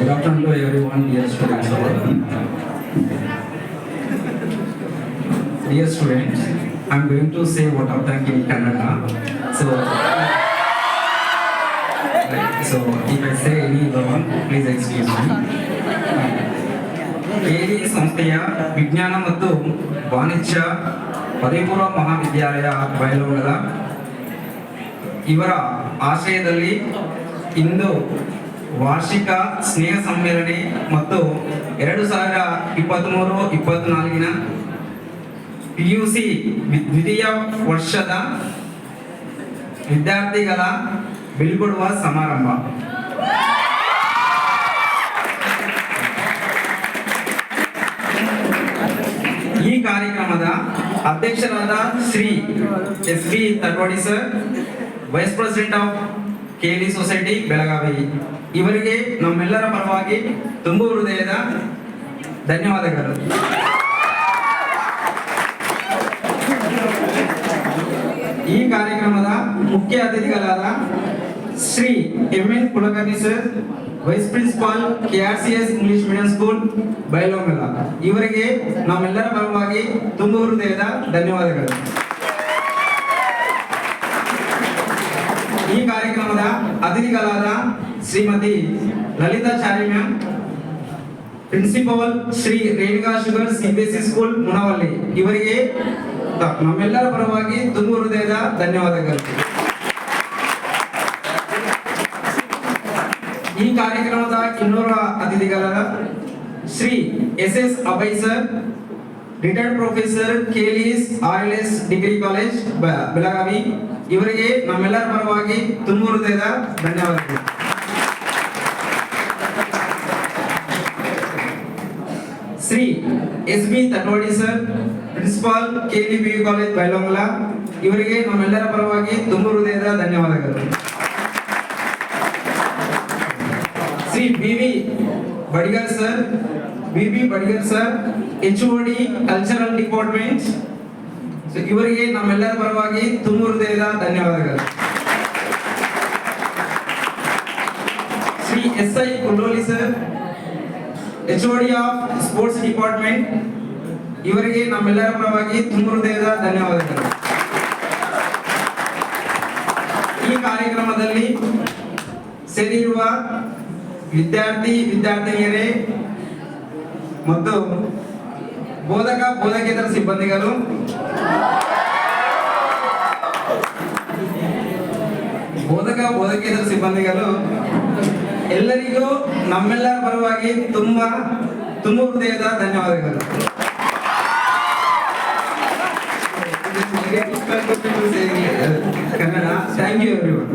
Good afternoon to everyone, dear students. Dear students, I am going to say what of thank in Kannada. So if I say any wrong, please excuse me. KLE ಸಂಸ್ಥೆಯ ವಿಜ್ಞಾನ ಮತ್ತು ವಾಣಿಜ್ಯ ಪದವಿಪೂರ್ವ ಮಹಾವಿದ್ಯಾಲಯ ಬಯಲುಗಳ ಇವರ ಆಶ್ರಯದಲ್ಲಿ ಇಂದು ವಾರ್ಷಿಕ ಸ್ನೇಹ ಸಮ್ಮೇಳನೆ ಮತ್ತು 2023-24 PUC ದ್ವಿತೀಯ ವರ್ಷದ ವಿದ್ಯಾರ್ಥಿಗಳ ಬೀಳ್ಕೊಡುವ ಸಮಾರಂಭ. ಈ ಕಾರ್ಯಕ್ರಮದ ಅಧ್ಯಕ್ಷರಾದ Shri S B Tadwadi sir, vice president of KLE society Belagavi, ಇವರಿಗೆ ನಮ್ಮೆಲ್ಲರ ಪರವಾಗಿ ತುಂಬು ಹೃದಯದ ಧನ್ಯವಾದಗಳು. ಈ ಕಾರ್ಯಕ್ರಮದ ಮುಖ್ಯ ಅತಿಥಿಗಳಾದ Shri MN Kulkarni sir, vice principal KRCS English medium school Bailhongal, ಇವರಿಗೆ ನಮ್ಮೆಲ್ಲರ ಪರವಾಗಿ ತುಂಬು ಹೃದಯದ ಧನ್ಯವಾದಗಳು. ಈ ಕಾರ್ಯಕ್ರಮದ ಅತಿಥಿಗಳಾದ Shrimati Lalitha Chari ma'am, principal Shri Renuka sugar CBSE school Munavalli, ಇವರಿಗೆ ನಮ್ಮೆಲ್ಲರ ಪರವಾಗಿ ತುಂಬು ಹೃದಯದ ಧನ್ಯವಾದಗಳು. ಈ ಕಾರ್ಯಕ್ರಮದ ಇನ್ನೋರ್ವ ಅತಿಥಿಗಳಾದ Shri SS Abhay sir, retired professor KLE RLS degree college Belagavi, ಇವರಿಗೆ ನಮ್ಮೆಲ್ಲರ ಪರವಾಗಿ ತುಂಬು ಹೃದಯದ ಧನ್ಯವಾದಗಳು. Shri SB Tadwadi sir, principal KLE PU college Bailhongal, ಇವರಿಗೆ ನಮ್ಮೆಲ್ಲರ ಪರವಾಗಿ ತುಂಬು ಹೃದಯದ ಧನ್ಯವಾದಗಳು. Shri BB Badiger sir, HOD cultural department, ಇವರಿಗೆ ನಮ್ಮೆಲ್ಲರ ಪರವಾಗಿ ತುಂಬು ಹೃದಯದ ಧನ್ಯವಾದಗಳು. Shri SI Kulloli sir, HOD of sports department, ಇವರಿಗೆ ನಮ್ಮೆಲ್ಲರ ಪರವಾಗಿ ತುಂಬು ಹೃದಯದ ಧನ್ಯವಾದಗಳು. ಈ ಕಾರ್ಯಕ್ರಮದಲ್ಲಿ ಸೇರಿರುವ ವಿದ್ಯಾರ್ಥಿನಿಯರೇ ಮತ್ತು ಬೋಧಕೇತರ ಸಿಬ್ಬಂದಿಗಳು, ಬೋಧಕೇತರ ಸಿಬ್ಬಂದಿಗಳು ಎಲ್ಲರಿಗೂ ನಮ್ಮೆಲ್ಲರ ಪರವಾಗಿ ತುಂಬು ಹೃದಯದ ಧನ್ಯವಾದಗಳು. Kannada, thank you everyone.